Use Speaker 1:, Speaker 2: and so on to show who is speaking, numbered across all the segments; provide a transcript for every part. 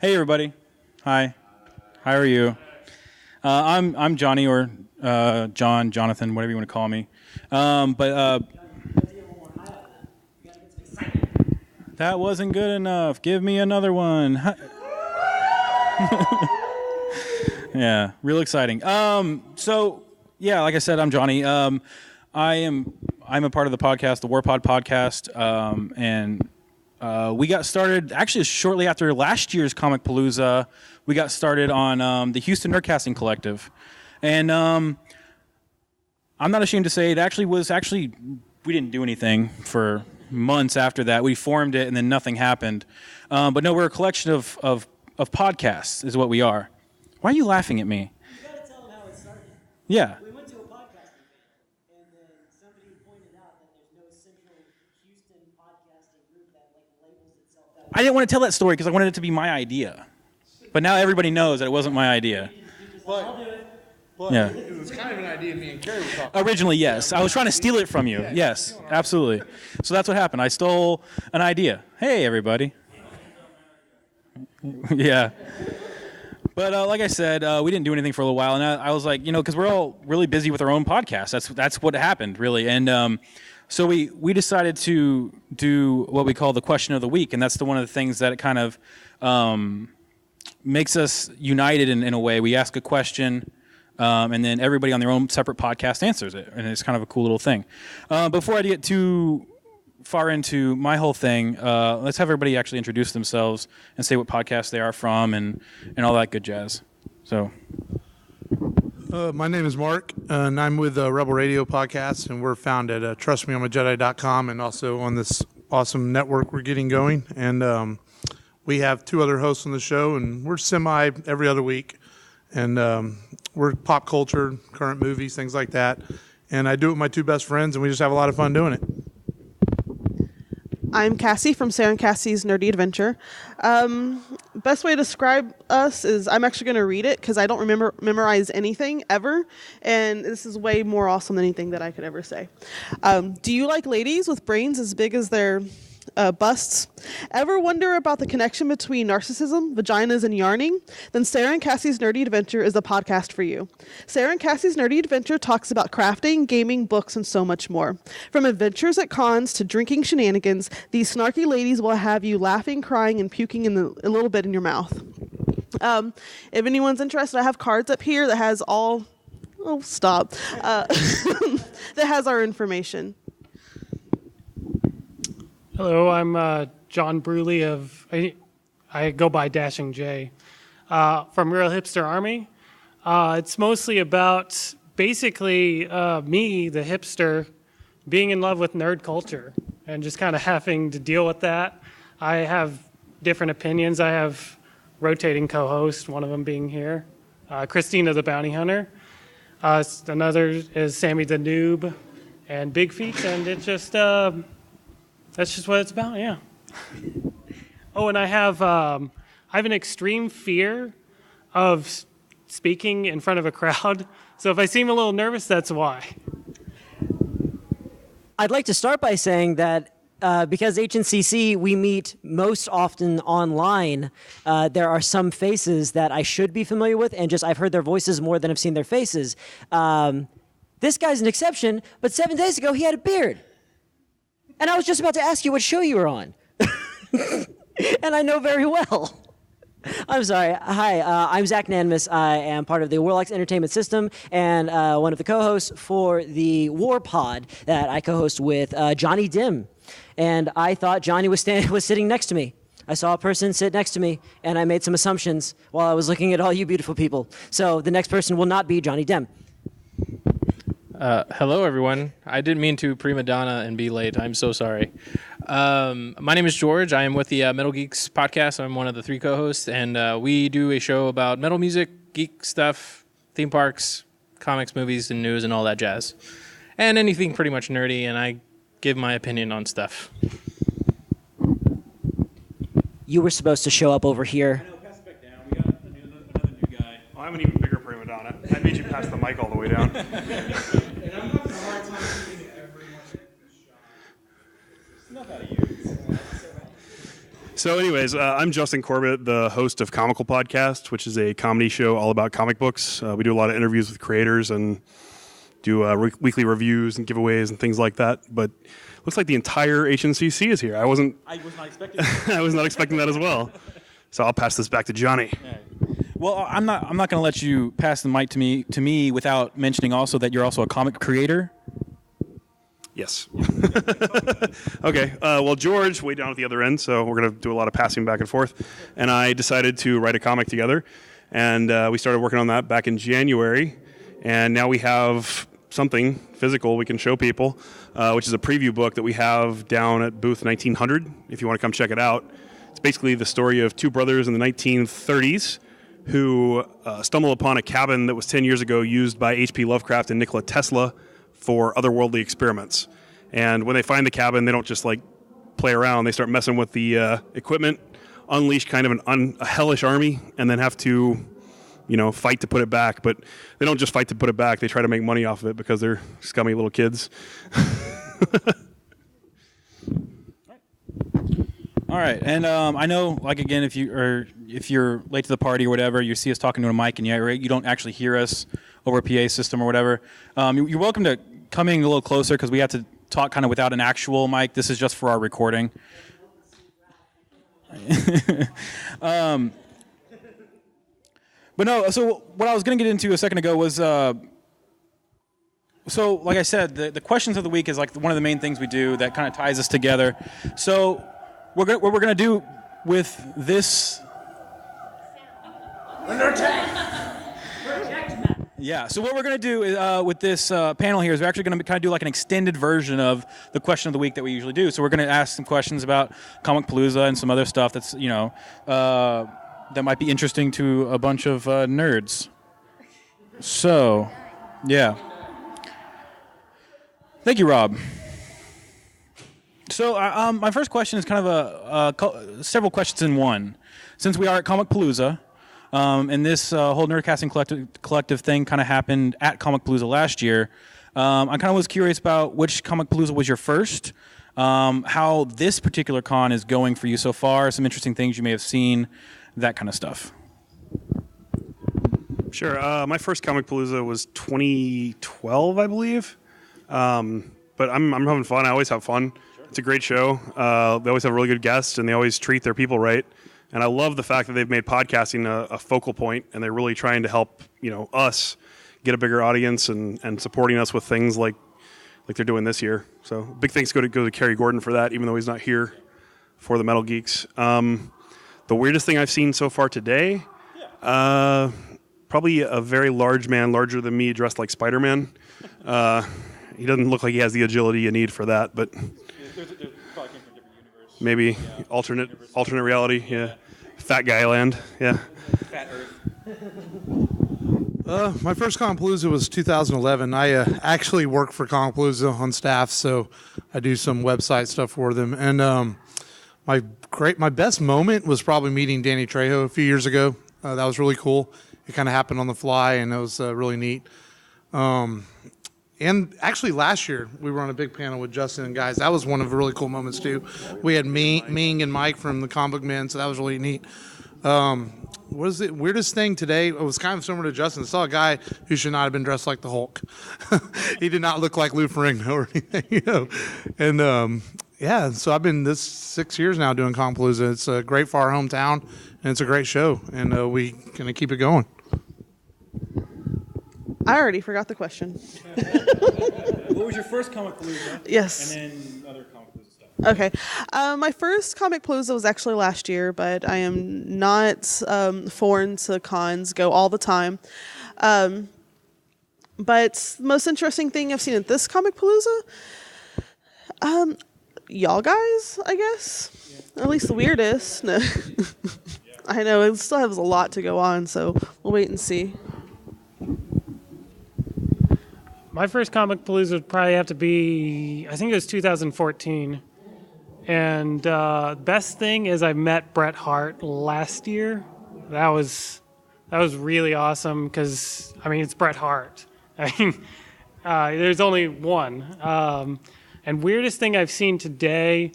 Speaker 1: Hey everybody, hi. How are you? I'm Johnny or John, Jonathan, whatever you want to call me. That wasn't good enough. Give me another one. Yeah, real exciting. So yeah, like I said, I'm Johnny. I'm a part of the podcast, the Warpod podcast, and we got started actually shortly after last year's Comicpalooza. We got started on the Houston Nerdcasting Collective, and I'm not ashamed to say it was actually we didn't do anything for months after that. We formed it, and then nothing happened. But no, we're a collection of podcasts, is what we are. Why are you laughing at me?
Speaker 2: You got to tell them how it started.
Speaker 1: Yeah.
Speaker 2: We went to a podcasting event, and then somebody pointed out that there's no central Houston podcasting group that labels itself that way.
Speaker 1: I didn't want to tell that story because I wanted it to be my idea. But now everybody knows that it wasn't my idea.
Speaker 2: I'll do it.
Speaker 1: Yeah.
Speaker 3: It was kind of an idea me and Carrie were talking.
Speaker 1: Originally, yes. I was trying to steal it from you. Yes, absolutely. So that's what happened. I stole an idea. Hey, everybody. Yeah. But like I said, we didn't do anything for a little while, and I was like, because we're all really busy with our own podcasts. That's what happened, really. And so we decided to do what we call the question of the week, and that's one of the things that it kind of makes us united in a way. We ask a question, and then everybody on their own separate podcast answers it, and it's kind of a cool little thing. Before I get too far into my whole thing, let's have everybody actually introduce themselves and say what podcast they are from and all that good jazz. So,
Speaker 3: My name is Mark, and I'm with Rebel Radio Podcast, and we're found at trustmeI'mAJedi.com and also on this awesome network we're getting going. And we have two other hosts on the show, and we're semi every other week. And we're pop culture, current movies, things like that. And I do it with my two best friends, and we just have a lot of fun doing it.
Speaker 4: I'm Cassie from Sarah and Cassie's Nerdy Adventure. Best way to describe us is I'm actually going to read it because I don't memorize anything ever, and this is way more awesome than anything that I could ever say. Do you like ladies with brains as big as their busts? Ever wonder about the connection between narcissism, vaginas, and yarning? Then Sarah and Cassie's Nerdy Adventure is the podcast for you. Sarah and Cassie's Nerdy Adventure talks about crafting, gaming, books, and so much more. From adventures at cons to drinking shenanigans, these snarky ladies will have you laughing, crying, and puking a little bit in your mouth. If anyone's interested, I have cards up here that has all... Oh, stop. That has our information.
Speaker 5: Hello, I'm John Bruley I go by Dashing J, from Real Hipster Army. It's mostly about basically me, the hipster, being in love with nerd culture and just kind of having to deal with that. I have different opinions. I have rotating co-hosts, one of them being here, Christina the Bounty Hunter. Another is Sammy the Noob and Big Feet, and it just... that's just what it's about, yeah. Oh, and I have an extreme fear of speaking in front of a crowd. So if I seem a little nervous, that's why.
Speaker 2: I'd like to start by saying that because HNCC, we meet most often online, there are some faces that I should be familiar with, and just I've heard their voices more than I've seen their faces. This guy's an exception, but 7 days ago he had a beard. And I was just about to ask you what show you were on. And I know very well. I'm sorry. Hi, I'm Zach Nanimus. I am part of the Warlocks Entertainment System and one of the co-hosts for the War Pod that I co-host with Johnny Dim. And I thought Johnny was sitting next to me. I saw a person sit next to me, and I made some assumptions while I was looking at all you beautiful people. So the next person will not be Johnny Dim.
Speaker 6: Hello, everyone. I didn't mean to prima donna and be late. I'm so sorry. My name is George. I am with the Metal Geeks podcast. I'm one of the three co-hosts, and we do a show about metal music, geek stuff, theme parks, comics, movies, and news, and all that jazz. And anything pretty much nerdy, and I give my opinion on stuff.
Speaker 2: You were supposed to show up over here.
Speaker 1: I know, pass it back down. We got another new guy.
Speaker 7: Oh, I'm an even bigger prima donna. I made you pass the mic all the way down.
Speaker 3: And I'm having a hard time keeping everyone in the shot.
Speaker 1: It's not that you.
Speaker 7: So, anyways, I'm Justin Corbett, the host of Comical Podcast, which is a comedy show all about comic books. We do a lot of interviews with creators and do weekly reviews and giveaways and things like that. But looks like the entire HNCC is here. I was not expecting. I was not expecting that as well. So I'll pass this back to Johnny.
Speaker 1: Well, I'm not going to let you pass the mic to me without mentioning also that you're also a comic creator.
Speaker 7: Yes. Okay. Well, George, way down at the other end, so we're going to do a lot of passing back and forth. And I decided to write a comic together. And we started working on that back in January. And now we have something physical we can show people, which is a preview book that we have down at booth 1900, if you want to come check it out. It's basically the story of two brothers in the 1930s who stumble upon a cabin that was 10 years ago used by H.P. Lovecraft and Nikola Tesla for otherworldly experiments. And when they find the cabin, they don't just like play around. They start messing with the equipment, unleash kind of a hellish army, and then have to, fight to put it back. But they don't just fight to put it back. They try to make money off of it because they're scummy little kids.
Speaker 1: All right, and I know, like again, if you're late to the party or whatever, you see us talking to a mic and you don't actually hear us over a PA system or whatever. You're welcome to come in a little closer because we have to talk kind of without an actual mic. This is just for our recording. But no. So what I was going to get into a second ago was. So, like I said, the questions of the week is like one of the main things we do that kind of ties us together. So, what we're going to do with this. Yeah. So what we're going to do is, with this panel here is we're actually going to kind of do like an extended version of the question of the week that we usually do. So we're going to ask some questions about Comicpalooza and some other stuff that's that might be interesting to a bunch of nerds. So, yeah. Thank you, Rob. So my first question is kind of several questions in one. Since we are at Comicpalooza, and this whole Nerdcasting collective thing kind of happened at Comicpalooza last year, I kind of was curious about which Comicpalooza was your first, how this particular con is going for you so far, some interesting things you may have seen, that kind of stuff.
Speaker 7: Sure. My first Comicpalooza was 2012, I believe. But I'm having fun. I always have fun. Sure. It's a great show. They always have really good guests, and they always treat their people right. And I love the fact that they've made podcasting a focal point, and they're really trying to help us get a bigger audience and supporting us with things like they're doing this year. So big thanks go to Kerry Gordon for that, even though he's not here for the Metal Geeks. The weirdest thing I've seen so far today, probably a very large man, larger than me, dressed like Spider-Man. He doesn't look like he has the agility you need for that, but
Speaker 1: There's probably came from a different universe.
Speaker 7: Maybe alternate reality. Yeah, Fat Guy Land. Yeah.
Speaker 1: Fat Earth.
Speaker 3: My first Comicpalooza was 2011. I actually work for Comicpalooza on staff, so I do some website stuff for them. And my best moment was probably meeting Danny Trejo a few years ago. That was really cool. It kind of happened on the fly, and it was really neat. And actually, last year we were on a big panel with Justin and guys. That was one of the really cool moments too. We had Ming and Mike from the Comic Men, so that was really neat. What is the weirdest thing today? It was kind of similar to Justin. I saw a guy who should not have been dressed like the Hulk. He did not look like Lou Ferrigno or anything, And so I've been this 6 years now doing Comicpalooza. It's great for our hometown, and it's a great show, and we gonna keep it going.
Speaker 4: I already forgot the question.
Speaker 1: What was your first Comicpalooza?
Speaker 4: Yes.
Speaker 1: And then other Comicpalooza stuff.
Speaker 4: Okay. My first Comicpalooza was actually last year, but I am not foreign to cons, go all the time. But the most interesting thing I've seen at this Comicpalooza, y'all guys, I guess. Yeah. At least the weirdest. No. I know, it still has a lot to go on, so we'll wait and see.
Speaker 5: My first Comicpalooza would probably have to be, I think it was 2014. And best thing is I met Bret Hart last year. That was really awesome because, it's Bret Hart. There's only one. And weirdest thing I've seen today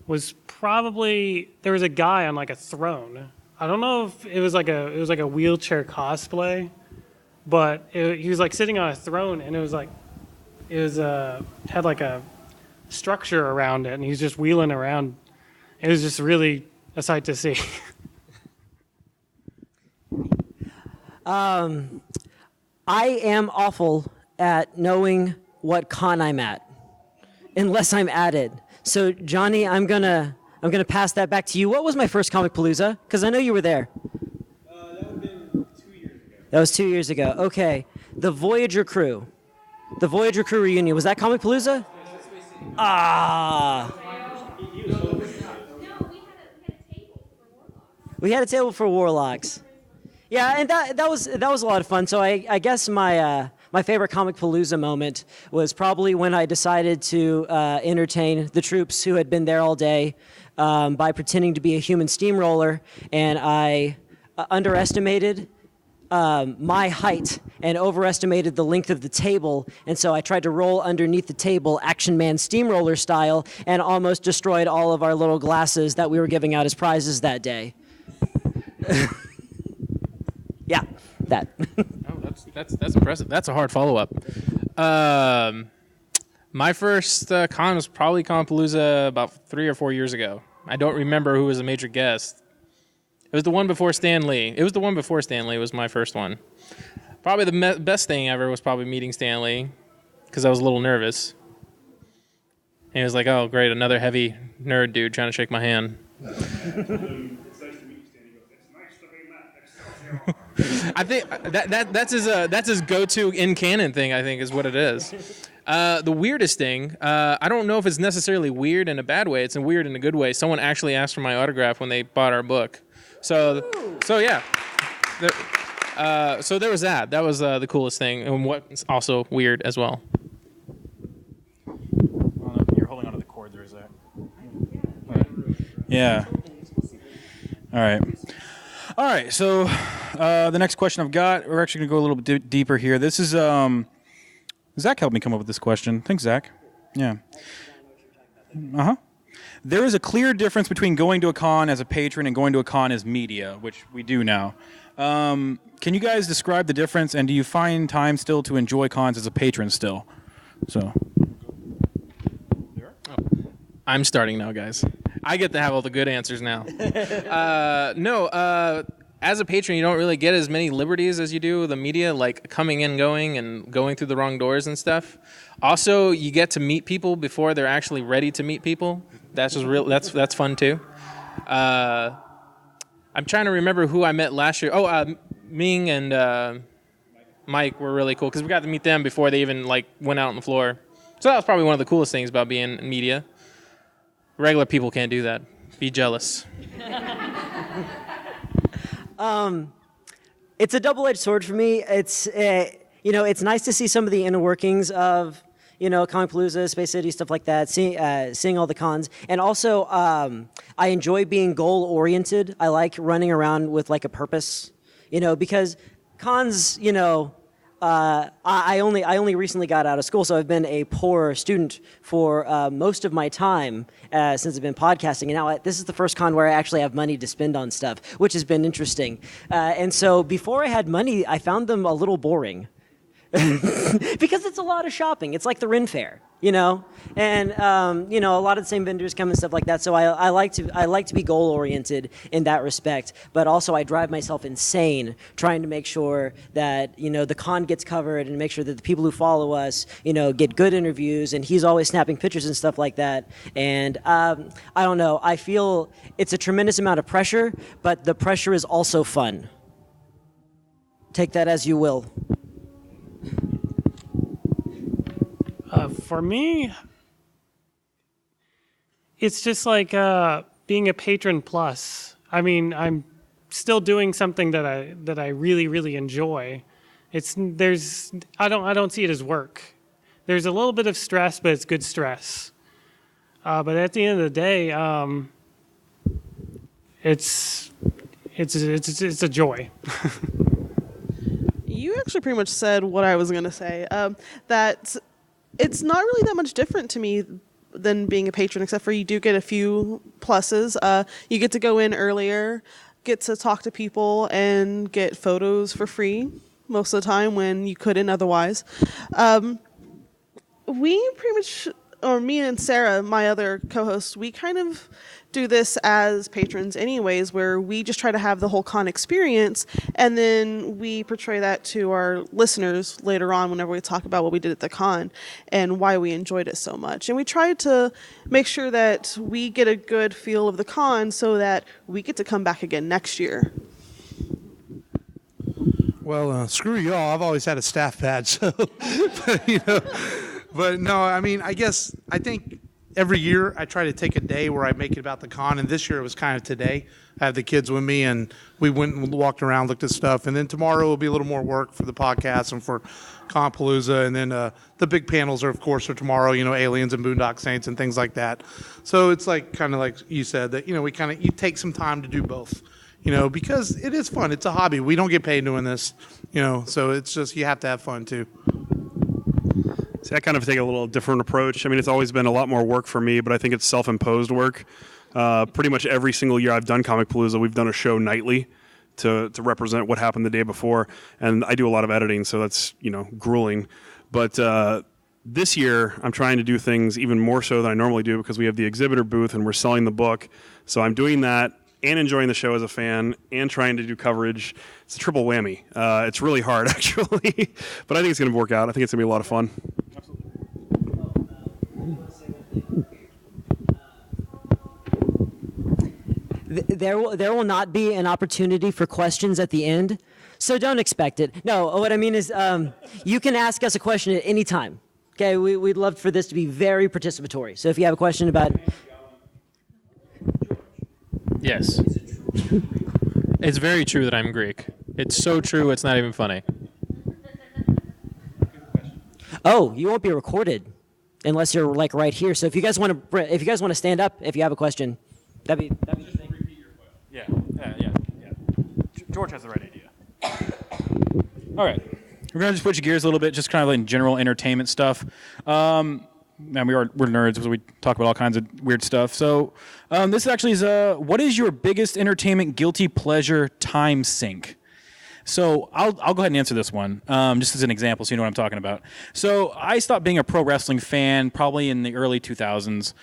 Speaker 5: was probably there was a guy on like a throne. I don't know if it was like a wheelchair cosplay, but he was like sitting on a throne, and it was had like a structure around it, and he was just wheeling around. It was just really a sight to see.
Speaker 2: I am awful at knowing what con I'm at, unless I'm at it. So, Johnny, I'm gonna pass that back to you. What was my first Comicpalooza? Because I know you were there.
Speaker 1: That would have been 2 years ago.
Speaker 2: That was 2 years ago. Okay, the Voyager crew reunion, was that Comicpalooza? Ah. We had a table for Warlocks. Yeah, and that was a lot of fun. So I guess my favorite Comicpalooza moment was probably when I decided to entertain the troops who had been there all day by pretending to be a human steamroller, and I underestimated my height and overestimated the length of the table, and so I tried to roll underneath the table, Action Man steamroller style, and almost destroyed all of our little glasses that we were giving out as prizes that day. Yeah, that.
Speaker 6: Oh, that's impressive. That's a hard follow-up. My first con was probably Comicpalooza about 3 or 4 years ago. I don't remember who was a major guest. It was the one before Stan Lee. It was the one before Stan Lee was my first one. Probably the best thing ever was probably meeting Stan Lee, because I was a little nervous. And he was like, "Oh, great, another heavy nerd dude trying to shake my hand." I think that's his go-to in canon thing. I think is what it is. The weirdest thing, I don't know if it's necessarily weird in a bad way. It's weird in a good way. Someone actually asked for my autograph when they bought our book. So yeah. So there was that. That was the coolest thing, and what's also weird as well.
Speaker 1: You're holding onto the cord there, Zach. Yeah. All right. So the next question I've got, we're actually going to go a little bit deeper here. This is Zach helped me come up with this question. Thanks, Zach. Yeah. There is a clear difference between going to a con as a patron and going to a con as media, which we do now. Can you guys describe the difference, and do you find time still to enjoy cons as a patron still? So.
Speaker 6: I'm starting now, guys. I get to have all the good answers now. As a patron, you don't really get as many liberties as you do with the media, like coming in, going, and going through the wrong doors and stuff. Also, you get to meet people before they're actually ready to meet people. That's just real. That's fun too. I'm trying to remember who I met last year. Ming and Mike were really cool because we got to meet them before they even went out on the floor. So that was probably one of the coolest things about being in media. Regular people can't do that. Be jealous.
Speaker 2: It's a double-edged sword for me. It's it's nice to see some of the inner workings of Comicpalooza, Space City, stuff like that. Seeing all the cons, and also I enjoy being goal-oriented. I like running around with a purpose, because cons, I only recently got out of school, so I've been a poor student for most of my time since I've been podcasting. And now this is the first con where I actually have money to spend on stuff, which has been interesting. And so before I had money, I found them a little boring. Because it's a lot of shopping. It's like the Ren Fair, and a lot of the same vendors come and stuff like that. So I like to be goal oriented in that respect, but also I drive myself insane trying to make sure that the con gets covered and make sure that the people who follow us get good interviews, and he's always snapping pictures and stuff like that. And I don't know. I feel it's a tremendous amount of pressure, but the pressure is also fun. Take that as you will.
Speaker 5: For me, it's just like being a patron plus. I mean, I'm still doing something that I really, really enjoy. I don't see it as work. There's a little bit of stress, but it's good stress. But at the end of the day, it's a joy.
Speaker 4: You actually pretty much said what I was going to say. That it's not really that much different to me than being a patron, except for you do get a few pluses. You get to go in earlier, get to talk to people, and get photos for free most of the time when you couldn't otherwise. We pretty much, or me and Sarah, my other co-host, we kind of do this as patrons anyways, where we just try to have the whole con experience, and then we portray that to our listeners later on whenever we talk about what we did at the con and why we enjoyed it so much. And we try to make sure that we get a good feel of the con so that we get to come back again next year.
Speaker 3: Well, screw y'all. I've always had a staff badge, so but no, I mean, I think every year I try to take a day where I make it about the con, and this year it was kind of today. I have the kids with me, and we went and walked around, looked at stuff, and then tomorrow will be a little more work for the podcast and for Comicpalooza, and then the big panels are tomorrow, aliens and Boondock Saints and things like that. So it's kind of like you said, that you take some time to do both, because it is fun. It's a hobby. We don't get paid doing this, so it's just you have to have fun too.
Speaker 7: See, I kind of take a little different approach. I mean, it's always been a lot more work for me, but I think it's self-imposed work. Pretty much every single year I've done Comicpalooza, we've done a show nightly to represent what happened the day before, and I do a lot of editing, so that's grueling. But this year I'm trying to do things even more so than I normally do because we have the exhibitor booth and we're selling the book. So I'm doing that and enjoying the show as a fan and trying to do coverage. It's a triple whammy. It's really hard, actually, but I think it's going to work out. I think it's going to be a lot of fun.
Speaker 2: There will not be an opportunity for questions at the end, so don't expect it. No, what I mean is you can ask us a question at any time. Okay, we'd love for this to be very participatory. So if you have a question about...
Speaker 6: Yes. It's very true that I'm Greek. It's so true it's not even funny.
Speaker 2: Oh, you won't be recorded unless you're right here. So if you guys want to stand up, if you have a question, that'd be
Speaker 1: Yeah. George has the right idea. All right. We're going to just switch gears a little bit, just kind of like general entertainment stuff. And we're nerds, so we talk about all kinds of weird stuff. So this actually is what is your biggest entertainment guilty pleasure time sink? So I'll go ahead and answer this one, just as an example, so you know what I'm talking about. So I stopped being a pro wrestling fan probably in the early 2000s,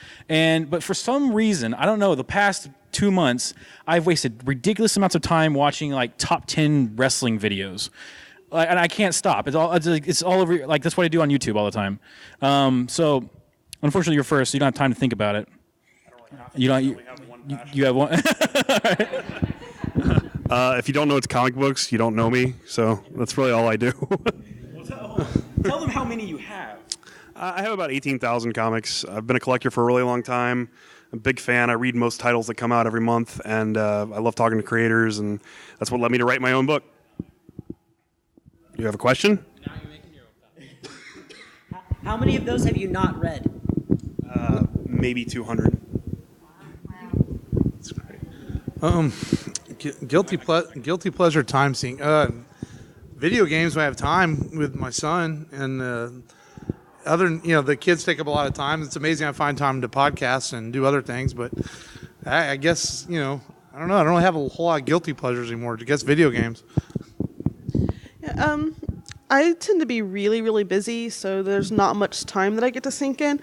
Speaker 1: but for some reason, I don't know, the past 2 months, I've wasted ridiculous amounts of time watching like top 10 wrestling videos. And I can't stop. It's all over. Like that's what I do on YouTube all the time. So, unfortunately, you're first. So you don't have time to think about it. You have one.
Speaker 7: If you don't know it's comic books, you don't know me. So that's really all I do.
Speaker 1: Tell them how many you have.
Speaker 7: I have about 18,000 comics. I've been a collector for a really long time. I'm a big fan. I read most titles that come out every month, and I love talking to creators, and that's what led me to write my own book. You have a question?
Speaker 6: Now you're making your own.
Speaker 2: How many of those have you not read?
Speaker 7: Maybe 200.
Speaker 3: That's great. Guilty pleasure time sink. Video games when I have time with my son, and the kids take up a lot of time. It's amazing I find time to podcast and do other things, but I guess I don't know. I don't really have a whole lot of guilty pleasures anymore. I guess video games.
Speaker 4: I tend to be really, really busy, so there's not much time that I get to sink in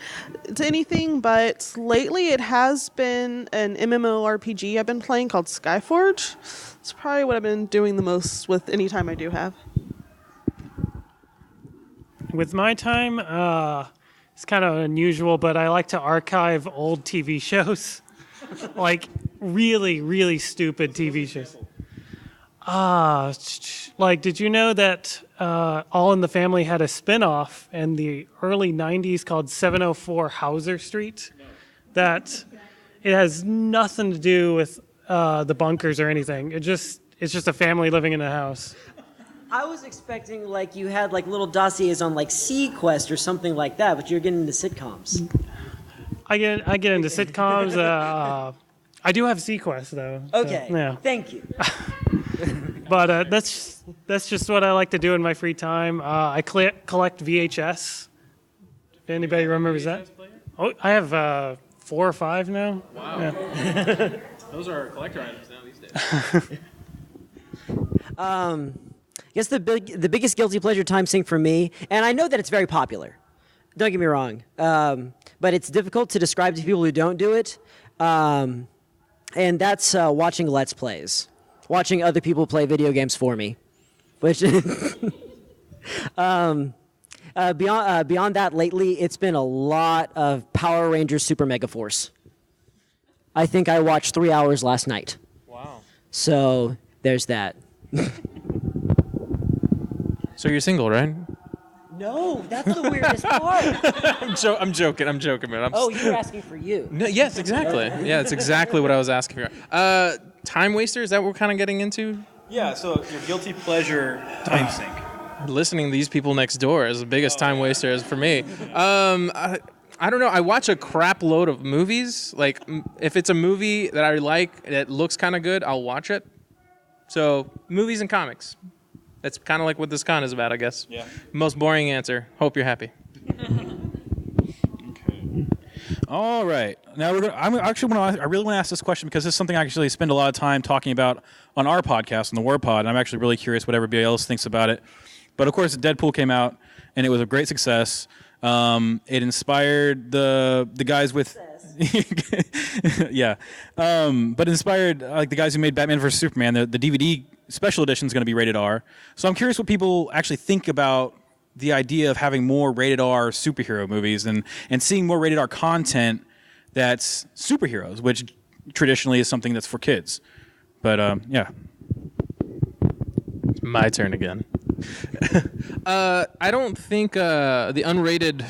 Speaker 4: to anything, but lately it has been an MMORPG I've been playing called Skyforge. It's probably what I've been doing the most with any time I do have.
Speaker 5: With my time, it's kind of unusual, but I like to archive old TV shows. Like really, really stupid TV shows. Like, did you know that All in the Family had a spin-off in the early 90s called 704 Hauser Street? No. That it has nothing to do with the bunkers or anything. It's just a family living in a house.
Speaker 2: I was expecting you had little dossiers on Sequest or something like that, but you're getting into sitcoms.
Speaker 5: I get into sitcoms. I do have Sequest though.
Speaker 2: Okay.
Speaker 5: So, yeah.
Speaker 2: Thank you.
Speaker 5: But that's just what I like to do in my free time. I collect VHS. If anybody remembers that. Oh, I have 4 or 5 now.
Speaker 6: Wow.
Speaker 5: Yeah.
Speaker 6: Those are collector items now these days.
Speaker 2: I guess the biggest guilty pleasure time sink for me, and I know that it's very popular. Don't get me wrong, but it's difficult to describe to people who don't do it, and that's watching Let's Plays, watching other people play video games for me, which. Beyond that, lately it's been a lot of Power Rangers Super Mega Force. I think I watched 3 hours last night.
Speaker 6: Wow.
Speaker 2: So there's that.
Speaker 6: So you're single, right?
Speaker 2: No, that's the weirdest part.
Speaker 6: I'm joking, man.
Speaker 2: Oh, you were asking for you.
Speaker 6: No, yes, exactly. Yeah, that's exactly what I was asking for. Time waster, is that what we're kind of getting into?
Speaker 1: Yeah, so your guilty pleasure time sink.
Speaker 6: Listening to these people next door is the biggest time waster is for me. I don't know. I watch a crap load of movies. Like, if it's a movie that I like, that looks kind of good, I'll watch it. So, movies and comics. That's kind of like what this con is about, I guess.
Speaker 1: Yeah.
Speaker 6: Most boring answer. Hope you're happy.
Speaker 1: Okay. All right. Now I really want to ask this question because this is something I actually spend a lot of time talking about on our podcast, on the War Pod, and I'm actually really curious what everybody else thinks about it. But of course, Deadpool came out, and it was a great success. It inspired the guys with, yeah, but inspired like the guys who made Batman vs Superman. The DVD special edition is going to be rated R. So I'm curious what people actually think about the idea of having more rated R superhero movies and seeing more rated R content that's superheroes, which traditionally is something that's for kids. But yeah.
Speaker 6: My turn again. I don't think the unrated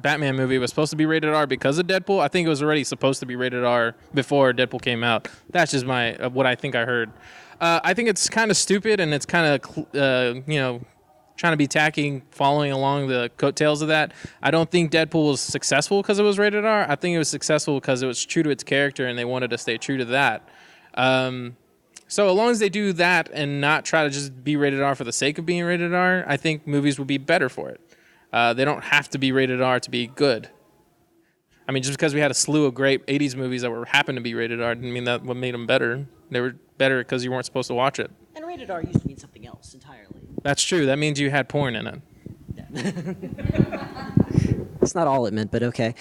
Speaker 6: Batman movie was supposed to be rated R because of Deadpool. I think it was already supposed to be rated R before Deadpool came out. That's just what I think I heard. I think it's kind of stupid and it's kind of trying to be tacky, following along the coattails of that. I don't think Deadpool was successful because it was rated R. I think it was successful because it was true to its character and they wanted to stay true to that. So as long as they do that and not try to just be rated R for the sake of being rated R, I think movies will be better for it. They don't have to be rated R to be good. I mean, just because we had a slew of great 80s movies that happened to be rated R didn't mean that what made them better. They were better because you weren't supposed to watch it.
Speaker 2: And rated R used to mean something else entirely.
Speaker 6: That's true. That means you had porn in it.
Speaker 2: That's not all it meant, but okay.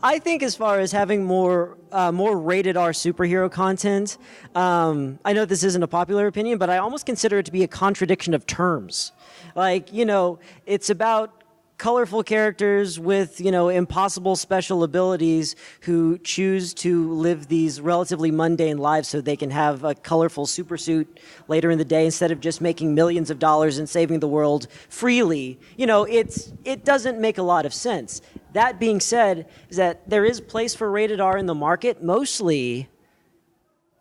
Speaker 2: I think as far as having more rated R superhero content, I know this isn't a popular opinion, but I almost consider it to be a contradiction of terms. Like, it's about colorful characters with, impossible special abilities who choose to live these relatively mundane lives so they can have a colorful supersuit later in the day instead of just making millions of dollars and saving the world freely. It doesn't make a lot of sense. That being said, is that there is place for rated R in the market, mostly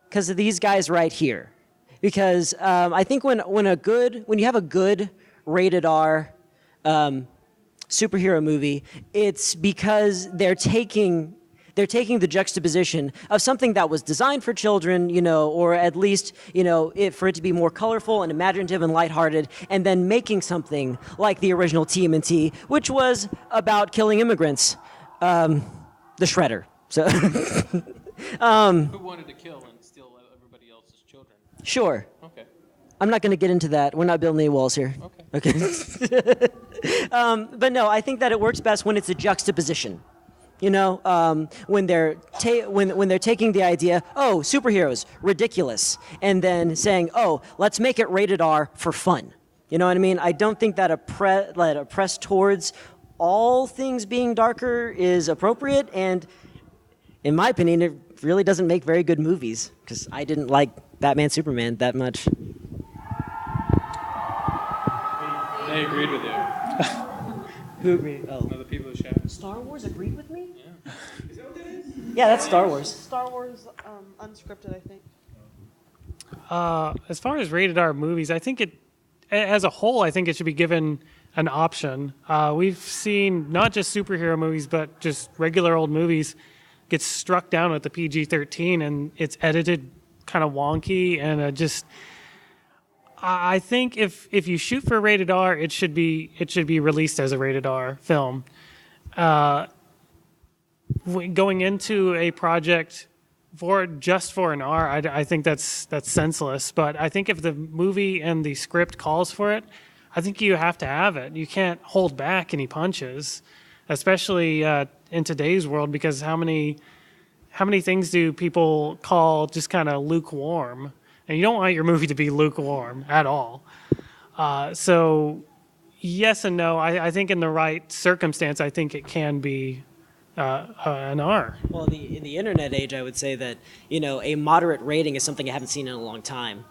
Speaker 2: because of these guys right here. Because I think when you have a good rated R superhero movie, it's because they're taking the juxtaposition of something that was designed for children, or at least, for it to be more colorful and imaginative and lighthearted, and then making something like the original TMNT, which was about killing immigrants, the Shredder. So,
Speaker 6: Who wanted to kill and steal everybody else's children?
Speaker 2: Sure.
Speaker 6: Okay.
Speaker 2: I'm not going to get into that. We're not building any walls here. Okay. But no, I think that it works best when it's a juxtaposition. When they're taking the idea, oh, superheroes, ridiculous, and then saying, oh, let's make it rated R for fun. You know what I mean? I don't think that a press towards all things being darker is appropriate, and in my opinion, it really doesn't make very good movies because I didn't like Batman Superman that much.
Speaker 6: They agreed with you.
Speaker 2: Who agreed? Oh.
Speaker 6: No, the people who shouted.
Speaker 2: Star Wars agreed with me?
Speaker 6: Yeah. Is that what that is?
Speaker 2: Yeah, that's Star Wars.
Speaker 4: Star Wars unscripted, I think.
Speaker 5: As far as rated R movies, I think as a whole, I think it should be given an option. We've seen not just superhero movies, but just regular old movies get struck down with the PG-13, and it's edited kind of wonky, and I think if you shoot for rated R, it should be released as a rated R film. Going into a project for an R, I think that's senseless. But I think if the movie and the script calls for it, I think you have to have it. You can't hold back any punches, especially in today's world, because how many things do people call just kind of lukewarm? And you don't want your movie to be lukewarm at all. So yes and no. I think in the right circumstance, I think it can be an R.
Speaker 2: Well, in the internet age, I would say that, a moderate rating is something I haven't seen in a long time.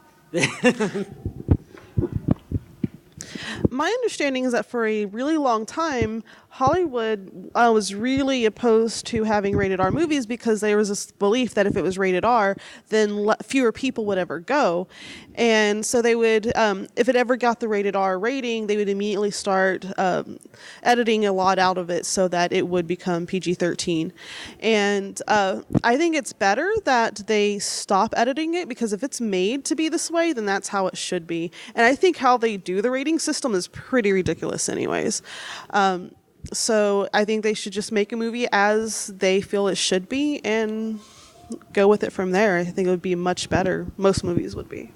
Speaker 4: My understanding is that for a really long time, Hollywood was really opposed to having rated R movies because there was this belief that if it was rated R, then fewer people would ever go. And so they would, if it ever got the rated R rating, they would immediately start editing a lot out of it so that it would become PG-13. And I think it's better that they stop editing it, because if it's made to be this way, then that's how it should be. And I think how they do the rating system is pretty ridiculous anyways. So I think they should just make a movie as they feel it should be and go with it from there. I think it would be much better. Most movies would be.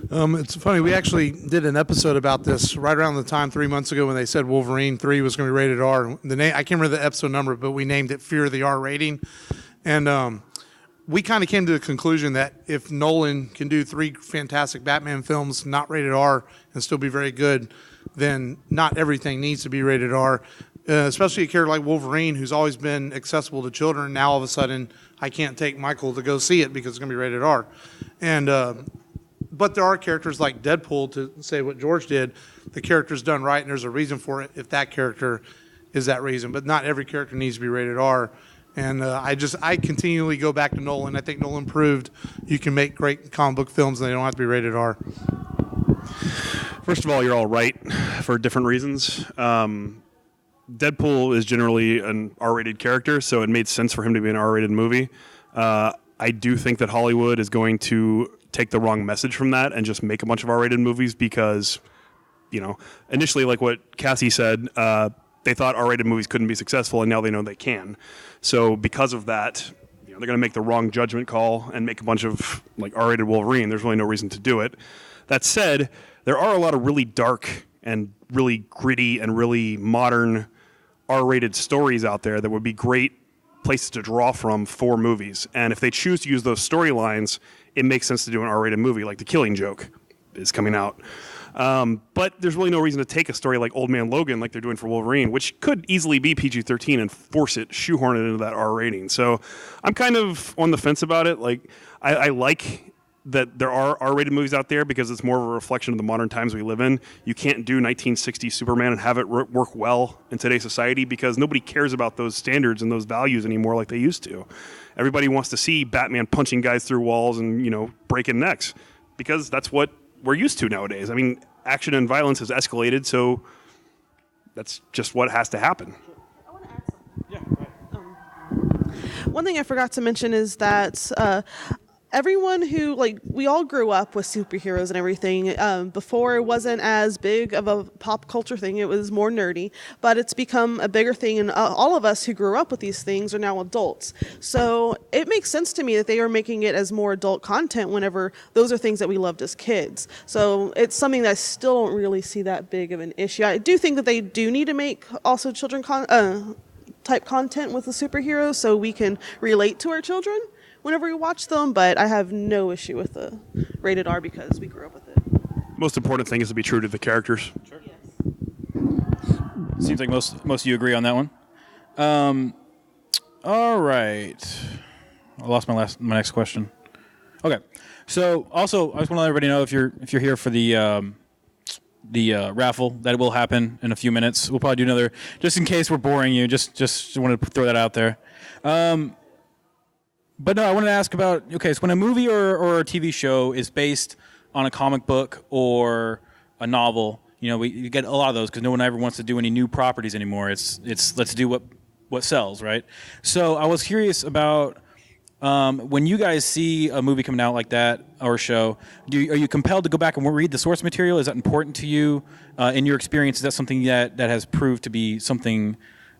Speaker 3: It's funny, we actually did an episode about this right around the time 3 months ago when they said Wolverine 3 was going to be rated R. The name, I can't remember the episode number, but we named it Fear of the R rating. And we kind of came to the conclusion that if Nolan can do 3 fantastic Batman films not rated R and still be very good, then not everything needs to be rated R, especially a character like Wolverine, who's always been accessible to children. Now all of a sudden, I can't take Michael to go see it because it's going to be rated R. And but there are characters like Deadpool, to say what George did, the character's done right and there's a reason for it if that character is that reason. But not every character needs to be rated R. And I continually go back to Nolan. I think Nolan proved you can make great comic book films and they don't have to be rated R.
Speaker 7: First of all, you're all right for different reasons. Deadpool is generally an R-rated character, so it made sense for him to be an R-rated movie. I do think that Hollywood is going to take the wrong message from that and just make a bunch of R-rated movies because, initially, like what Cassie said, they thought R-rated movies couldn't be successful, and now they know they can. So because of that, they're going to make the wrong judgment call and make a bunch of like R-rated Wolverine. There's really no reason to do it. That said, there are a lot of really dark and really gritty and really modern R-rated stories out there that would be great places to draw from for movies. And if they choose to use those storylines, it makes sense to do an R-rated movie, like The Killing Joke is coming out. But there's really no reason to take a story like Old Man Logan, like they're doing for Wolverine, which could easily be PG-13 and shoehorn it into that R rating. So I'm kind of on the fence about it. Like, I like that there are R-rated movies out there because it's more of a reflection of the modern times we live in. You can't do 1960s Superman and have it work well in today's society because nobody cares about those standards and those values anymore like they used to. Everybody wants to see Batman punching guys through walls and, breaking necks because that's what we're used to nowadays. I mean, action and violence has escalated, so that's just what has to happen.
Speaker 4: I want to add something. One thing I forgot to mention is that everyone who, we all grew up with superheroes and everything. Before, it wasn't as big of a pop culture thing. It was more nerdy, but it's become a bigger thing, and all of us who grew up with these things are now adults. So it makes sense to me that they are making it as more adult content whenever those are things that we loved as kids. So it's something that I still don't really see that big of an issue. I do think that they do need to make also children type content with the superheroes so we can relate to our children whenever we watch them, but I have no issue with the rated R because we grew up with it.
Speaker 7: Most important thing is to be true to the characters.
Speaker 4: Sure. Yes.
Speaker 1: Seems like most of you agree on that one. All right. I lost my next question. Okay. So also, I just want to let everybody know if you're here for the raffle, that will happen in a few minutes. We'll probably do another, just in case we're boring you. Just wanted to throw that out there. But no, I wanted to ask about, okay, so when a movie or a TV show is based on a comic book or a novel, we get a lot of those because no one ever wants to do any new properties anymore. It's let's do what sells, right? So I was curious about When you guys see a movie coming out like that or a show, are you compelled to go back and read the source material? Is that important to you? In your experience, is that something that has proved to be something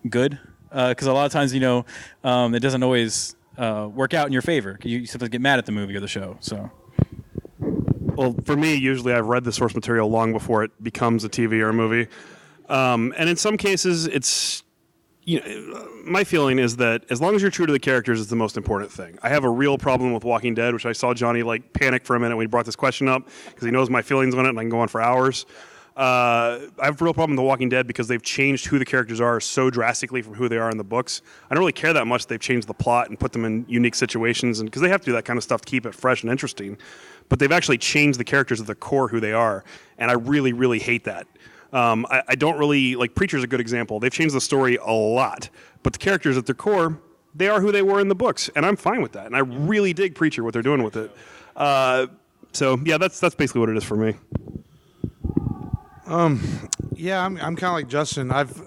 Speaker 1: good? Because a lot of times, it doesn't always work out in your favor. You sometimes get mad at the movie or the show. So,
Speaker 7: Well, for me, usually I've read the source material long before it becomes a TV or a movie. And in some cases, it's, my feeling is that as long as you're true to the characters is the most important thing. I have a real problem with Walking Dead, which I saw Johnny panic for a minute when he brought this question up because he knows my feelings on it and I can go on for hours. I have a real problem with The Walking Dead because they've changed who the characters are so drastically from who they are in the books. I don't really care that much. They've changed the plot and put them in unique situations, and because they have to do that kind of stuff to keep it fresh and interesting. But they've actually changed the characters at the core who they are, and I really, really hate that. I don't really Preacher's a good example. They've changed the story a lot, but the characters at their core, they are who they were in the books, and I'm fine with that. And I really dig Preacher, what they're doing with it. So yeah, that's basically what it is for me.
Speaker 3: Yeah, I'm kind of like Justin. I've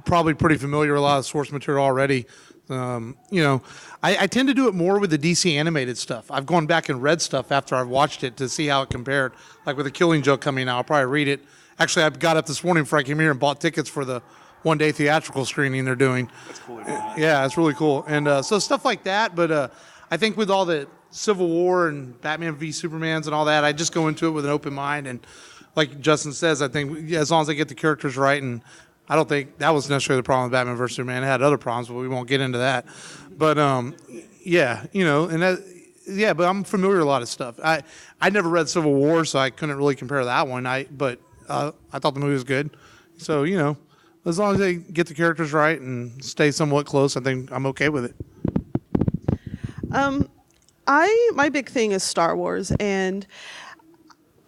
Speaker 3: probably pretty familiar with a lot of source material already. I tend to do it more with the DC animated stuff. I've gone back and read stuff after I've watched it to see how it compared. Like with The Killing Joke coming out, I'll probably read it. Actually, I got up this morning before I came here and bought tickets for the one-day theatrical screening they're doing.
Speaker 7: That's cool.
Speaker 3: Yeah, it's really cool. And so stuff like that. But I think with all the Civil War and Batman v Supermans and all that, I just go into it with an open mind. And like Justin says, I think as long as I get the characters right, and I don't think that was necessarily the problem with Batman vs. Superman. It had other problems, but we won't get into that. But yeah, and that, yeah, but I'm familiar with a lot of stuff. I never read Civil War, so I couldn't really compare that one. But I thought the movie was good. So, as long as they get the characters right and stay somewhat close, I think I'm okay with it.
Speaker 4: My big thing is Star Wars, and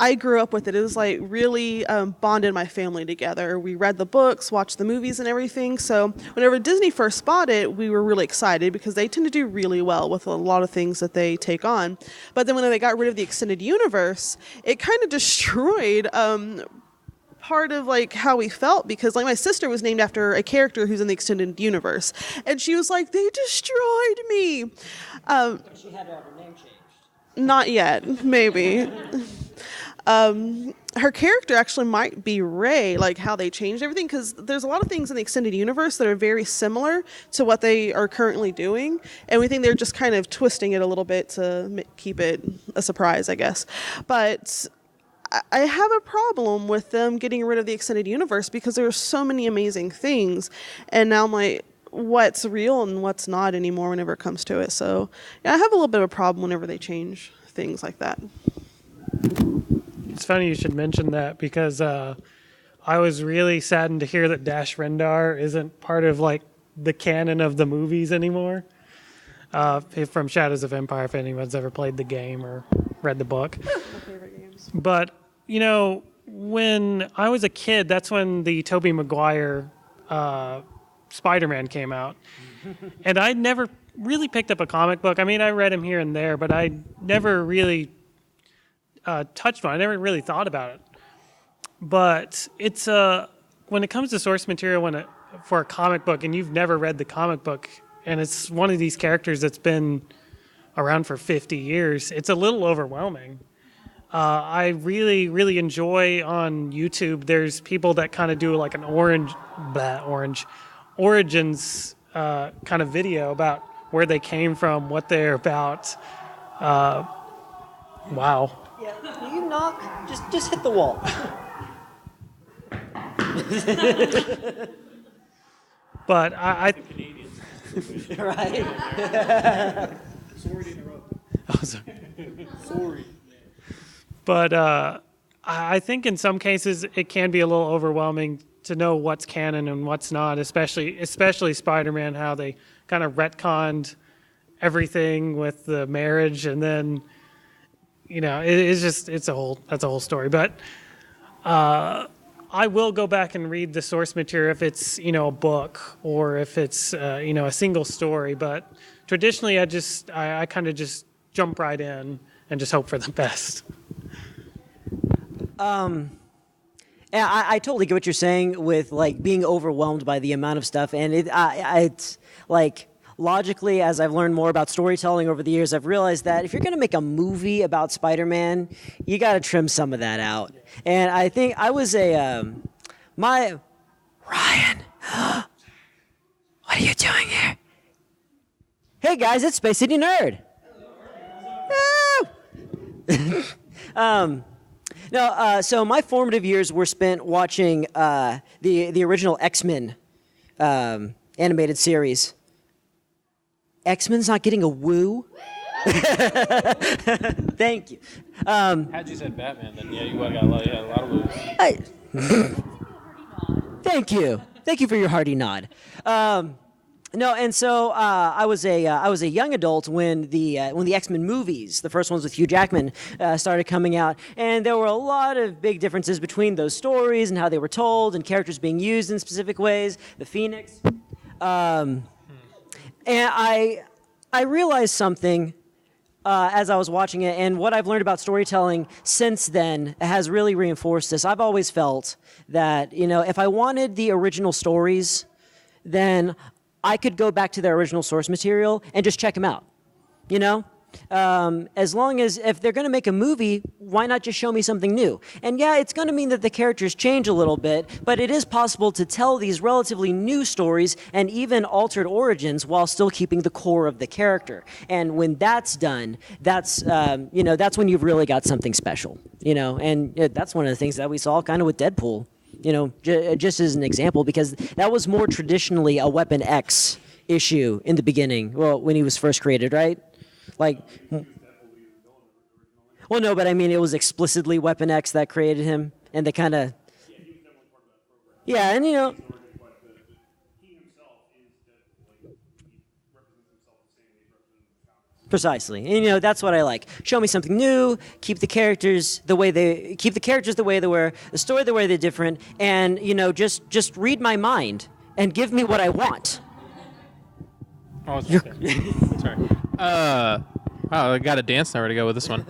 Speaker 4: I grew up with it. It was really bonded my family together. We read the books, watched the movies and everything. So whenever Disney first bought it, we were really excited because they tend to do really well with a lot of things that they take on. But then when they got rid of the extended universe, it kind of destroyed part of how we felt, because my sister was named after a character who's in the extended universe, and she was like, they destroyed me.
Speaker 2: She had to have her name changed.
Speaker 4: Not yet, maybe. Her character actually might be Rey, how they changed everything, because there's a lot of things in the extended universe that are very similar to what they are currently doing, and we think they're just kind of twisting it a little bit to keep it a surprise, I guess. But I have a problem with them getting rid of the extended universe because there are so many amazing things, and now I'm like, what's real and what's not anymore whenever it comes to it. So yeah, I have a little bit of a problem whenever they change things like that.
Speaker 5: It's funny you should mention that, because I was really saddened to hear that Dash Rendar isn't part of the canon of the movies anymore. From Shadows of Empire, if anyone's ever played the game or read the book.
Speaker 4: My favorite games.
Speaker 5: But when I was a kid, that's when the Tobey Maguire Spider-Man came out, and I never really picked up a comic book. I mean, I read him here and there, but I never really touched one. I never really thought about it. But it's when it comes to source material for a comic book, and you've never read the comic book, and it's one of these characters that's been around for 50 years, it's a little overwhelming. I really, really enjoy on YouTube, there's people that kind of do an origins kind of video about where they came from, what they're about. Wow.
Speaker 2: Yeah, will you knock? Just hit the wall.
Speaker 5: But I
Speaker 2: Right?
Speaker 5: Sorry to interrupt. Oh, sorry. But I think in some cases it can be a little overwhelming to know what's canon and what's not, especially Spider-Man, how they kind of retconned everything with the marriage, and then that's a whole story. But I will go back and read the source material if it's a book or if it's a single story. But traditionally, I kind of just jump right in and just hope for the best.
Speaker 2: Yeah, I totally get what you're saying with being overwhelmed by the amount of stuff, and it's logically, as I've learned more about storytelling over the years, I've realized that if you're going to make a movie about Spider-Man, you got to trim some of that out. And I think I was Ryan, what are you doing here? Hey guys, it's Space City Nerd. So my formative years were spent watching the original X-Men animated series. X-Men's not getting a woo? Thank you.
Speaker 6: Had you said Batman, then yeah, you would have got a lot of moves.
Speaker 2: Thank you. Thank you for your hearty nod. No, and so I was a young adult when the X-Men movies, the first ones with Hugh Jackman, started coming out, and there were a lot of big differences between those stories and how they were told, and characters being used in specific ways. The Phoenix, and I realized something as I was watching it, and what I've learned about storytelling since then has really reinforced this. I've always felt that if I wanted the original stories, then I could go back to their original source material and just check them out, as long as if they're going to make a movie, why not just show me something new? And yeah, it's going to mean that the characters change a little bit, but it is possible to tell these relatively new stories and even altered origins while still keeping the core of the character. And when that's done, that's when you've really got something special, and that's one of the things that we saw kind of with Deadpool. Just as an example, because that was more traditionally a Weapon X issue in the beginning. Well, when he was first created, right? Well, no, but I mean, it was explicitly Weapon X that created him, and they kind of, yeah, and precisely, and that's what I like. Show me something new. Keep the characters the way they were, the story the way they're different, and just read my mind and give me what I want.
Speaker 6: Oh, sorry. I got a dance number to go with this one.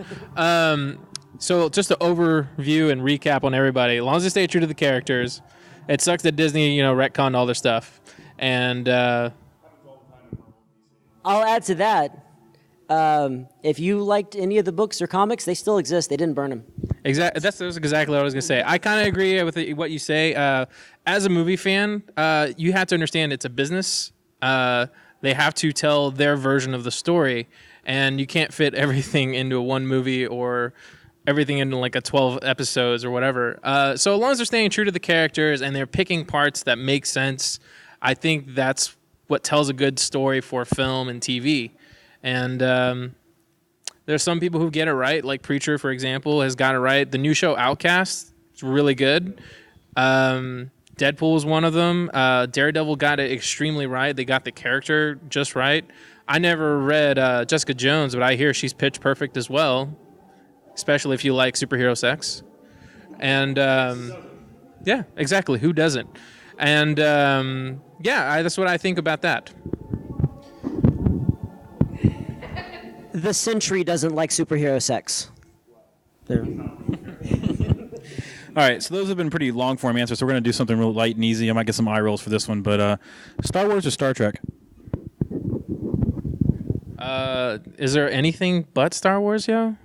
Speaker 6: So just to overview and recap on everybody, as long as they stay true to the characters, it sucks that Disney retconned all their stuff, and
Speaker 2: I'll add to that. If you liked any of the books or comics, they still exist. They didn't burn them.
Speaker 6: Exactly. That's exactly what I was going to say. I kind of agree with what you say. As a movie fan, you have to understand it's a business. They have to tell their version of the story, and you can't fit everything into one movie or everything into like a 12 episodes or whatever. So as long as they're staying true to the characters and they're picking parts that make sense, I think that's what tells a good story for film and TV. And there's some people who get it right, like Preacher, for example, has got it right. The new show Outcast is really good. Deadpool is one of them. Daredevil got it extremely right. They got the character just right. I never read Jessica Jones, but I hear she's pitch perfect as well, especially if you like superhero sex. And yeah, exactly. Who doesn't? And that's what I think about that.
Speaker 2: The Sentry doesn't like superhero sex. There.
Speaker 1: All right, so those have been pretty long-form answers, so we're going to do something real light and easy. I might get some eye rolls for this one, but Star Wars or Star Trek?
Speaker 6: Is there anything but Star Wars, yo?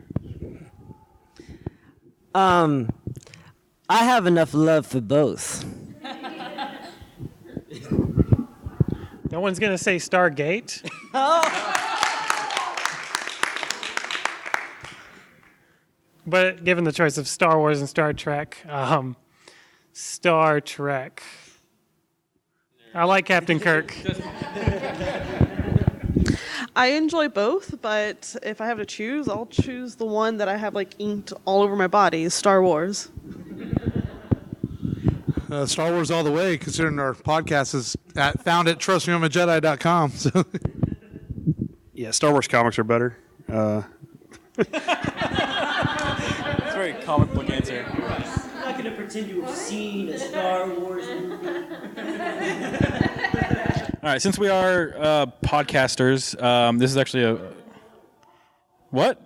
Speaker 2: I have enough love for both.
Speaker 5: No one's going to say Stargate. But given the choice of Star Wars and Star Trek, Star Trek. I like Captain Kirk.
Speaker 4: I enjoy both, but if I have to choose, I'll choose the one that I have like inked all over my body, Star Wars.
Speaker 3: Star Wars all the way, considering our podcast is found at trustmeonmajedi.com. So.
Speaker 7: Yeah, Star Wars comics are better.
Speaker 1: It's a very comic book answer.
Speaker 2: I'm not going to pretend to have seen a Star Wars movie.
Speaker 1: All right, since we are podcasters, this is actually a... What?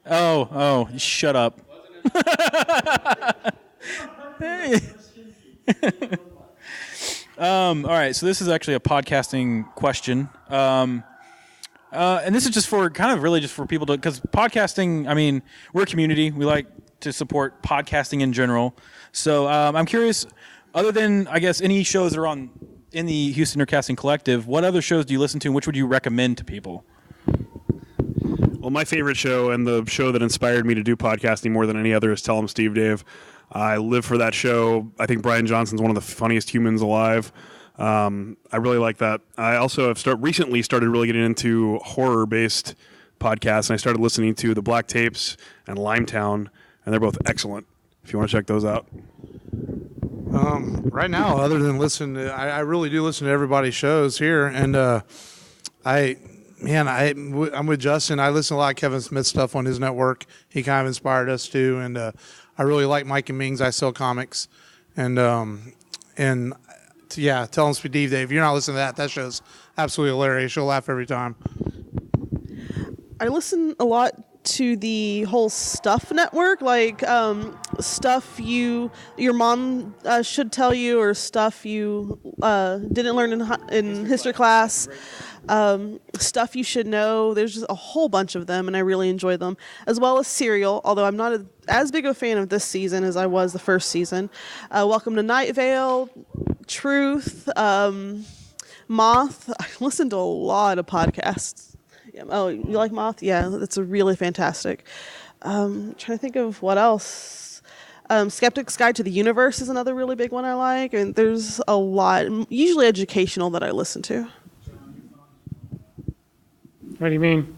Speaker 1: Oh, shut up. All right, so this is actually a podcasting question. And this is just for kind of really just for people to, because podcasting, I mean, we're a community. We like to support podcasting in general. So I'm curious, other than, I guess, any shows that are on in the Houston Nerdcasting Collective, what other shows do you listen to and which would you recommend to people?
Speaker 7: Well, my favorite show and the show that inspired me to do podcasting more than any other is Tell 'em Steve Dave. I live for that show. I think Brian Johnson's one of the funniest humans alive. I really like that. I also have recently started really getting into horror-based podcasts, and I started listening to The Black Tapes and Limetown, and they're both excellent. If you want to check those out.
Speaker 3: Right now, other than I really do listen to everybody's shows here, and I'm with Justin. I listen to a lot of Kevin Smith stuff on his network. He kind of inspired us too, and I really like Mike and Ming's I Sell Comics, and Tell 'em Steve Dave. If you're not listening to that, that show's absolutely hilarious. You'll laugh every time.
Speaker 4: I listen a lot to the whole Stuff network, like stuff your mom should tell you, or stuff you didn't learn in history class. Stuff you should know. There's just a whole bunch of them, and I really enjoy them, as well as Serial, although I'm not as big of a fan of this season as I was the first season. Welcome to Night Vale, Truth, Moth. I listen to a lot of podcasts. Yeah. Oh, you like Moth? Yeah, that's a really fantastic. Trying to think of what else. Skeptic's Guide to the Universe is another really big one I like, and there's a lot, usually educational, that I listen to.
Speaker 5: What do you mean?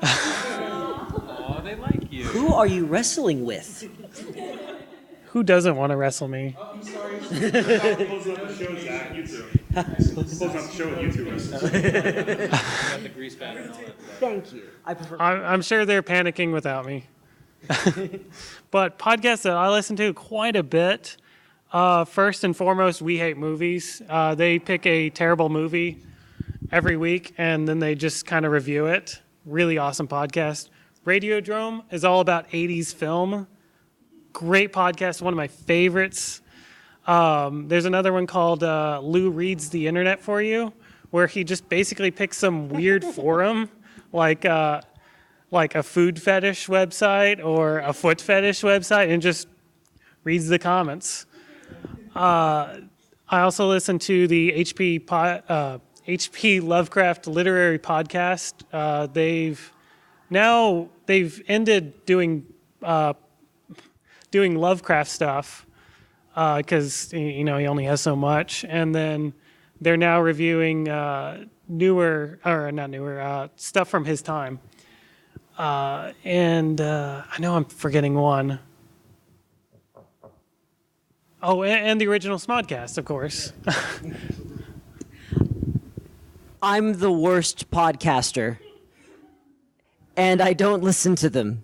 Speaker 6: Oh, they like you.
Speaker 2: Who are you wrestling with?
Speaker 5: Who doesn't want to wrestle me?
Speaker 7: I'm sorry. Closing up the show, Zach. You too. Closing up the show with you two.
Speaker 6: Got the grease pattern and all that.
Speaker 2: Thank you.
Speaker 5: I'm sure they're panicking without me. But podcasts that I listen to quite a bit. First and foremost, We Hate Movies. They pick a terrible movie every week, and then they just kind of review it. Really awesome podcast. Radiodrome is all about 80s film. Great podcast, one of my favorites. There's another one called Lou Reads the Internet for You, where he just basically picks some weird forum, like a food fetish website or a foot fetish website, and just reads the comments. I also listen to the HP Lovecraft Literary Podcast. They've ended doing Lovecraft stuff because he only has so much, and then they're now reviewing newer stuff from his time. And I know I'm forgetting one. Oh, and the original Smodcast, of course.
Speaker 2: I'm the worst podcaster, and I don't listen to them.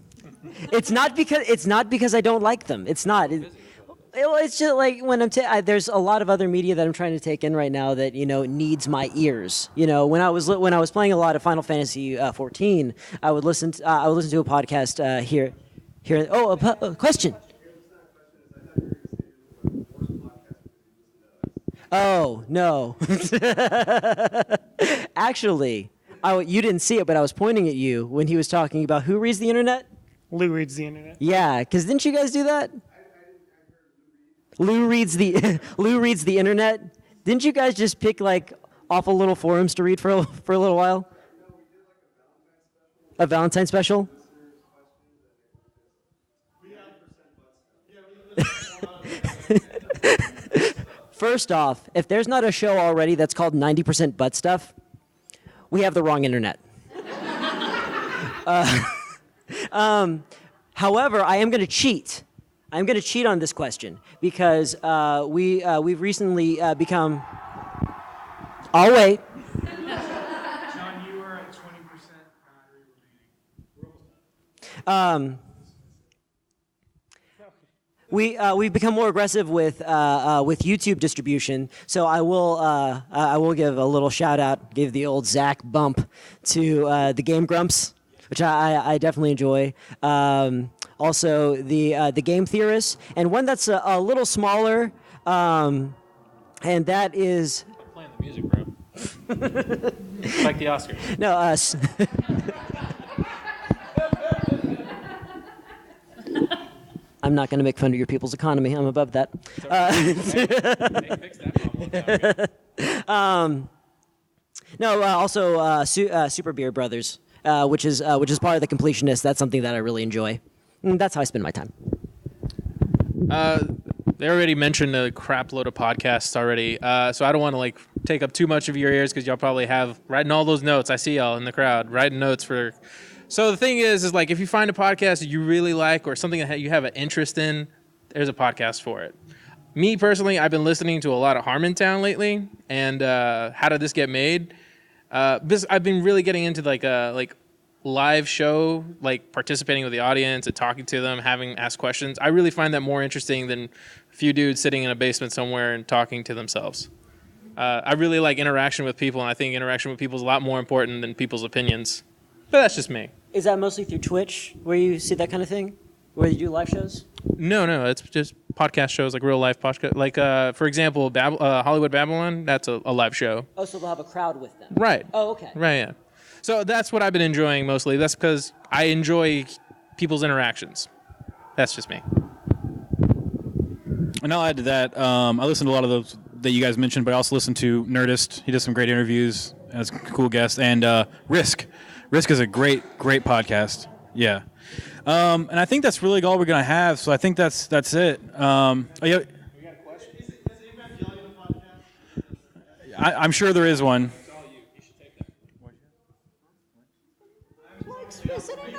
Speaker 2: It's not because I don't like them. It's not. It's just like when there's a lot of other media that I'm trying to take in right now that needs my ears. When I was playing a lot of Final Fantasy 14, I would listen to a podcast here. Oh, a question. Oh no! Actually, you didn't see it, but I was pointing at you when he was talking about who reads the internet.
Speaker 5: Lou Reads the Internet.
Speaker 2: Yeah, because didn't you guys do that? Lou reads the internet. Didn't you guys just pick like awful little forums to read for a little while? A Valentine special. First off, if there's not a show already that's called 90% Butt Stuff, we have the wrong internet. However, I am going to cheat. I'm going to cheat on this question because we've recently become. I'll wait.
Speaker 5: John, you were at 20%.
Speaker 2: We've become more aggressive with YouTube distribution, so I will give a little shout out, give the old Zach bump to the Game Grumps. which I definitely enjoy. Also, the Game Theorist, and one that's a little smaller, and that is
Speaker 6: Playing the music, bro. Like the Oscars.
Speaker 2: no I'm not going to make fun of your people's economy. I'm above that.
Speaker 6: Fix that problem.
Speaker 2: No, also Super Beer Brothers, which is part of the Completionist. That's something that I really enjoy. That's how I spend my time.
Speaker 6: They already mentioned a crap load of podcasts already, so I don't want to take up too much of your ears because y'all probably have writing all those notes. I see y'all in the crowd writing notes for. So the thing is if you find a podcast that you really like or something that you have an interest in, there's a podcast for it. Me personally, I've been listening to a lot of Harmontown lately, and How Did This Get Made? I've been really getting into live show, participating with the audience and talking to them, asked questions. I really find that more interesting than a few dudes sitting in a basement somewhere and talking to themselves. I really like interaction with people, and I think interaction with people is a lot more important than people's opinions. But that's just me.
Speaker 2: Is that mostly through Twitch, where you see that kind of thing, where you do live shows?
Speaker 6: No, it's just podcast shows, real life podcast. For example, Hollywood Babylon. That's a live show.
Speaker 2: Oh, so they'll have a crowd with them.
Speaker 6: Right.
Speaker 2: Oh, okay.
Speaker 6: Right. Yeah. So that's what I've been enjoying mostly. That's because I enjoy people's interactions. That's just me.
Speaker 1: And I'll add to that. I listened to a lot of those that you guys mentioned, but I also listened to Nerdist. He does some great interviews as a cool guest. And Risk. Risk is a great podcast. Yeah. And I think that's really all we're going to have. So I think that's it. I'm sure there is one.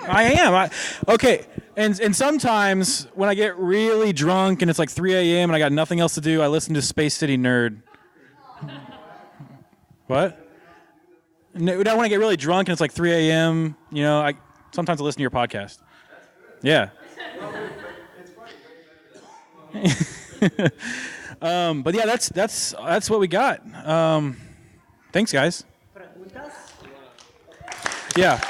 Speaker 1: I am. Okay. And sometimes when I get really drunk and it's 3 a.m. and I got nothing else to do, I listen to Space City Nerd. What? No, when I get really drunk and it's 3 a.m., sometimes I listen to your podcast. Yeah. But yeah, that's what we got. Thanks, guys. Yeah.